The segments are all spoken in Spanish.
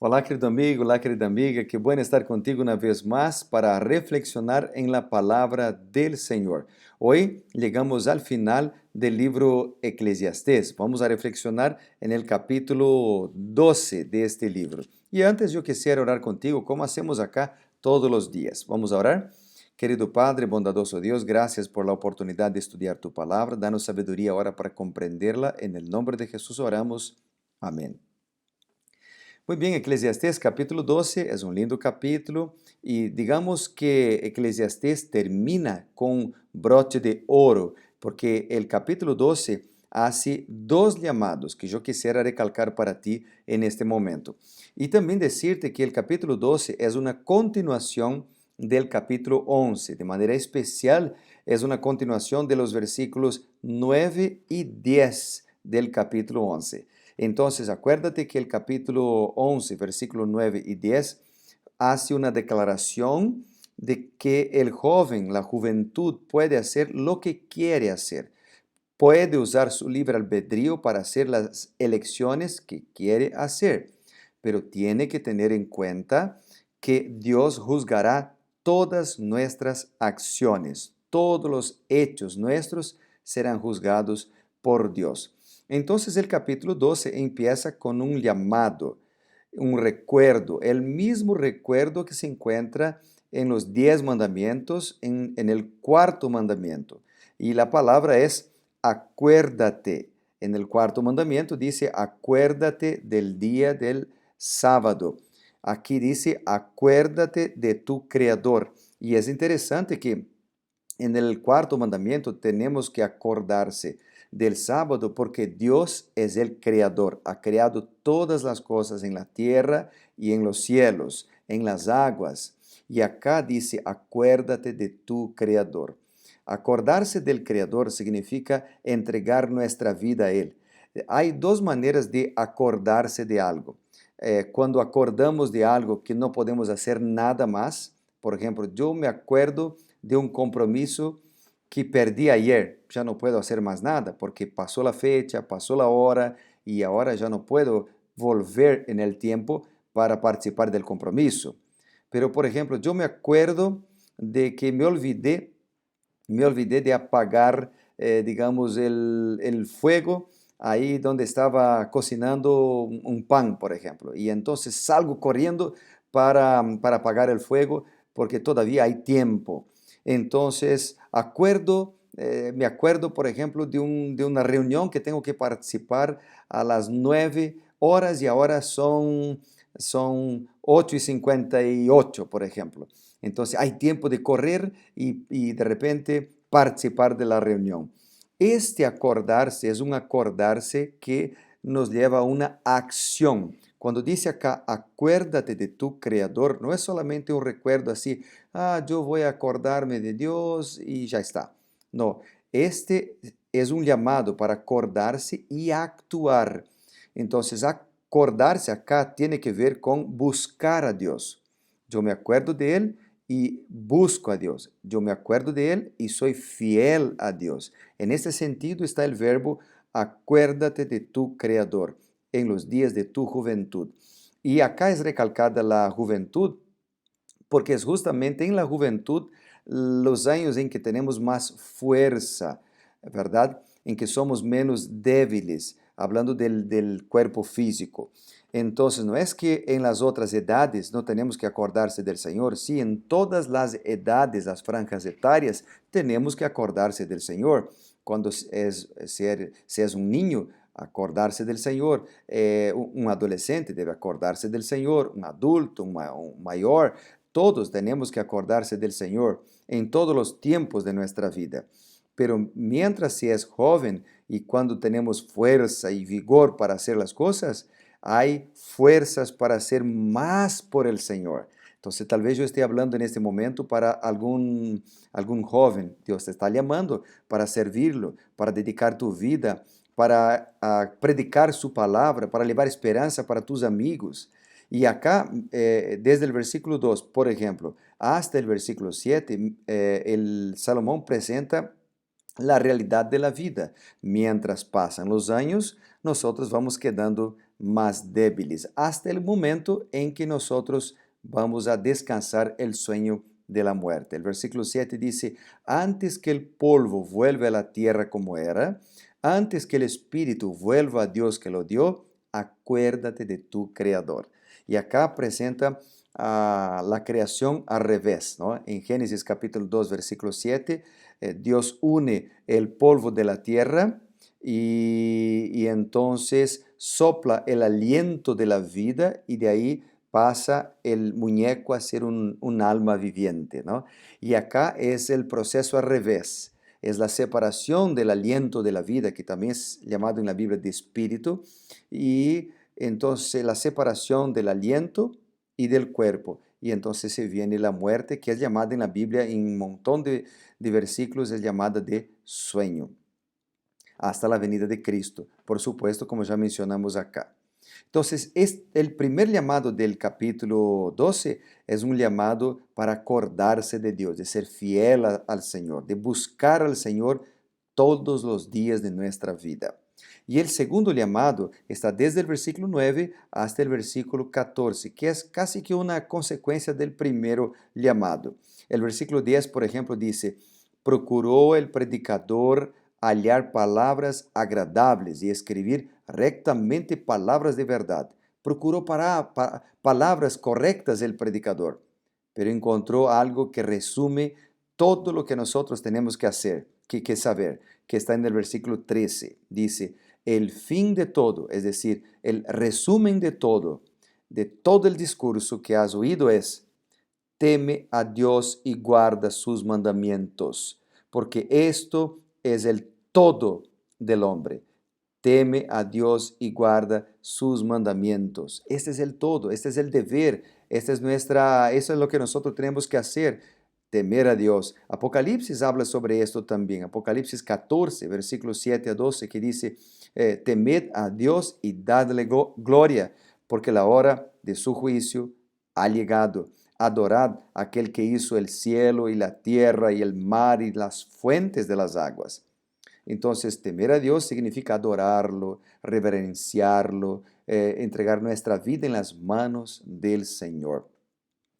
Olá querida amiga, qué bueno estar contigo una vez más para reflexionar en la palabra del Señor. Hoy llegamos al final del libro Eclesiastés. Vamos a reflexionar en el capítulo 12 de este libro. Y antes yo quisiera orar contigo, como hacemos acá todos los días. Vamos a orar. Querido Padre, bondadoso Dios, gracias por la oportunidad de estudiar tu palabra. Danos sabiduría ahora para comprenderla. En el nombre de Jesús oramos. Amén. Muy bien, Eclesiastés capítulo 12 es un lindo capítulo y digamos que Eclesiastés termina con broche de oro, porque el capítulo 12 hace dos llamados que yo quisiera recalcar para ti en este momento. Y también decirte que el capítulo 12 es una continuación del capítulo 11, de manera especial es una continuación de los versículos 9 y 10 del capítulo 11. Entonces, acuérdate que el capítulo 11, versículo 9 y 10, hace una declaración de que el joven, la juventud, puede hacer lo que quiere hacer. Puede usar su libre albedrío para hacer las elecciones que quiere hacer, pero tiene que tener en cuenta que Dios juzgará todas nuestras acciones, todos los hechos nuestros serán juzgados por Dios. Entonces el capítulo 12 empieza con un llamado, un recuerdo, el mismo recuerdo que se encuentra en los 10 mandamientos, en el cuarto mandamiento. Y la palabra es acuérdate. En el cuarto mandamiento dice acuérdate del día del sábado. Aquí dice acuérdate de tu Creador. Y es interesante que en el cuarto mandamiento tenemos que acordarse del sábado porque Dios es el creador, ha creado todas las cosas en la tierra y en los cielos, en las aguas. Y acá dice, acuérdate de tu creador. Acordarse del creador significa entregar nuestra vida a Él. Hay dos maneras de acordarse de algo. Cuando acordamos de algo que no podemos hacer nada más, por ejemplo, yo me acuerdo de un compromiso que perdí ayer, ya no puedo hacer más nada porque pasó la fecha, pasó la hora y ahora ya no puedo volver en el tiempo para participar del compromiso. Pero, por ejemplo, yo me acuerdo de que me olvidé de apagar, digamos, el fuego ahí donde estaba cocinando un pan, por ejemplo. Y entonces salgo corriendo para apagar el fuego porque todavía hay tiempo. Entonces, me acuerdo, por ejemplo, de una reunión que tengo que participar a las 9 horas y ahora son 8:58, por ejemplo. Entonces, hay tiempo de correr y de repente participar de la reunión. Este acordarse es un acordarse que nos lleva a una acción. Cuando dice acá, acuérdate de tu Creador, no es solamente un recuerdo así, yo voy a acordarme de Dios y ya está. No, este es un llamado para acordarse y actuar. Entonces, acordarse acá tiene que ver con buscar a Dios. Yo me acuerdo de Él y busco a Dios. Yo me acuerdo de Él y soy fiel a Dios. En este sentido está el verbo acuérdate de tu Creador en los días de tu juventud. Y acá es recalcada la juventud porque es justamente en la juventud los años en que tenemos más fuerza, ¿verdad? En que somos menos débiles, hablando del cuerpo físico. Entonces, no es que en las otras edades no tenemos que acordarse del Señor, sí, en todas las edades, las franjas etarias, tenemos que acordarse del Señor. Cuando se es un niño, acordarse del Señor, un adolescente debe acordarse del Señor, un adulto, un mayor, todos tenemos que acordarse del Señor en todos los tiempos de nuestra vida. Pero mientras se es joven y cuando tenemos fuerza y vigor para hacer las cosas, hay fuerzas para hacer más por el Señor. Entonces, tal vez yo esté hablando en este momento para algún joven. Dios te está llamando para servirlo, para dedicar tu vida, para predicar su palabra, para llevar esperanza para tus amigos. Y acá, desde el versículo 2, por ejemplo, hasta el versículo 7, el Salomón presenta la realidad de la vida. Mientras pasan los años, nosotros vamos quedando más débiles, hasta el momento en que nosotros vamos a descansar el sueño de la muerte. El versículo 7 dice, antes que el polvo vuelva a la tierra como era, antes que el espíritu vuelva a Dios que lo dio, acuérdate de tu Creador. Y acá presenta la creación al revés, ¿no? En Génesis capítulo 2, versículo 7, Dios une el polvo de la tierra y entonces sopla el aliento de la vida y de ahí pasa el muñeco a ser un alma viviente, ¿no? Y acá es el proceso al revés. Es la separación del aliento de la vida, que también es llamado en la Biblia de espíritu, y entonces la separación del aliento y del cuerpo. Y entonces se viene la muerte, que es llamada en la Biblia, en un montón de versículos, es llamada de sueño, hasta la venida de Cristo, por supuesto, como ya mencionamos acá. Entonces, el primer llamado del capítulo 12 es un llamado para acordarse de Dios, de ser fiel al Señor, de buscar al Señor todos los días de nuestra vida. Y el segundo llamado está desde el versículo 9 hasta el versículo 14, que es casi que una consecuencia del primero llamado. El versículo 10, por ejemplo, dice, procuró el predicador hallar palabras agradables y escribir rectamente palabras de verdad. Procuró palabras correctas el predicador, pero encontró algo que resume todo lo que nosotros tenemos que hacer, que saber, que está en el versículo 13. Dice, el fin de todo, es decir, el resumen de todo el discurso que has oído es, teme a Dios y guarda sus mandamientos, porque esto es el todo del hombre. Teme a Dios y guarda sus mandamientos. Este es el todo, este es el deber, eso es lo que nosotros tenemos que hacer, temer a Dios. Apocalipsis habla sobre esto también. Apocalipsis 14, versículos 7 a 12, que dice, temed a Dios y dadle gloria, porque la hora de su juicio ha llegado. Adorad a aquel que hizo el cielo y la tierra y el mar y las fuentes de las aguas. Entonces, temer a Dios significa adorarlo, reverenciarlo, entregar nuestra vida en las manos del Señor.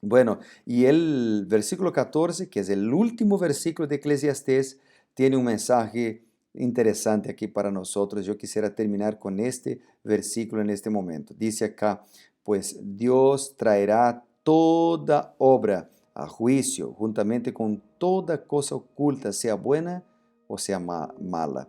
Bueno, y el versículo 14, que es el último versículo de Eclesiastés, tiene un mensaje interesante aquí para nosotros. Yo quisiera terminar con este versículo en este momento. Dice acá, pues Dios traerá toda obra a juicio, juntamente con toda cosa oculta, sea buena o sea mala.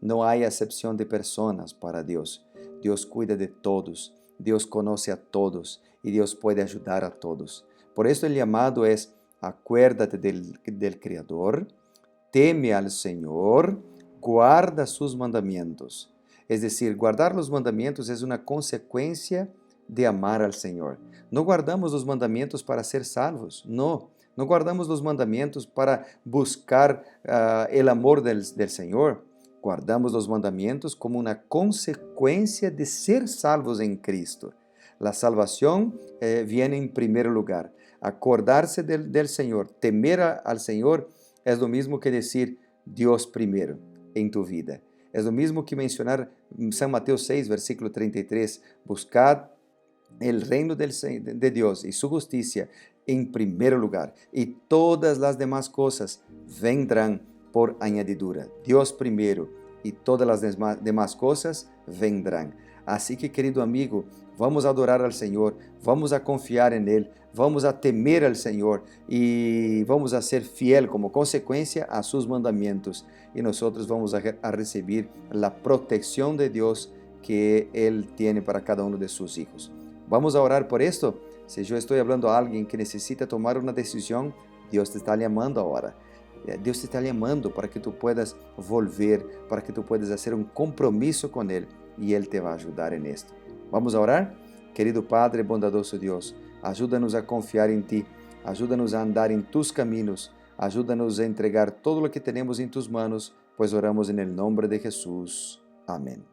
No hay acepción de personas para Dios. Dios cuida de todos, Dios conoce a todos y Dios puede ayudar a todos. Por eso el llamado es, acuérdate del Creador, teme al Señor, guarda sus mandamientos. Es decir, guardar los mandamientos es una consecuencia de amar al Señor. No guardamos los mandamientos para ser salvos, no. No guardamos los mandamientos para buscar el amor del Señor. Guardamos los mandamientos como una consecuencia de ser salvos en Cristo. La salvación viene en primer lugar. Acordarse del Señor, temer al Señor, es lo mismo que decir Dios primero en tu vida. Es lo mismo que mencionar San Mateo 6, versículo 33, buscad el reino de Dios y su justicia en primer lugar, y todas las demás cosas vendrán por añadidura. Dios primero y todas las demás cosas vendrán. Así que, querido amigo, vamos a adorar al Señor, vamos a confiar en Él, vamos a temer al Señor y vamos a ser fiel como consecuencia a sus mandamientos. Y nosotros vamos a recibir la protección de Dios que Él tiene para cada uno de sus hijos. Vamos a orar por esto. Si yo estoy hablando a alguien que necesita tomar una decisión, Dios te está llamando ahora. Dios te está llamando para que tú puedas volver, para que tú puedas hacer un compromiso con Él y Él te va a ayudar en esto. Vamos a orar. Querido Padre, bondadoso Dios, ayúdanos a confiar en ti, ayúdanos a andar en tus caminos, ayúdanos a entregar todo lo que tenemos en tus manos, pues oramos en el nombre de Jesús. Amén.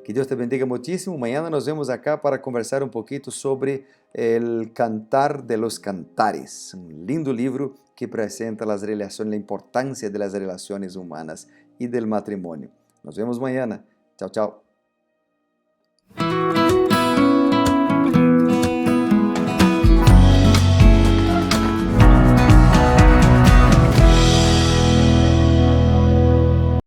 Que Dios te bendiga muchísimo. Mañana nos vemos acá para conversar un poquito sobre el Cantar de los Cantares, un lindo libro que presenta las relaciones, la importancia de las relaciones humanas y del matrimonio. Nos vemos mañana. Chao, chao.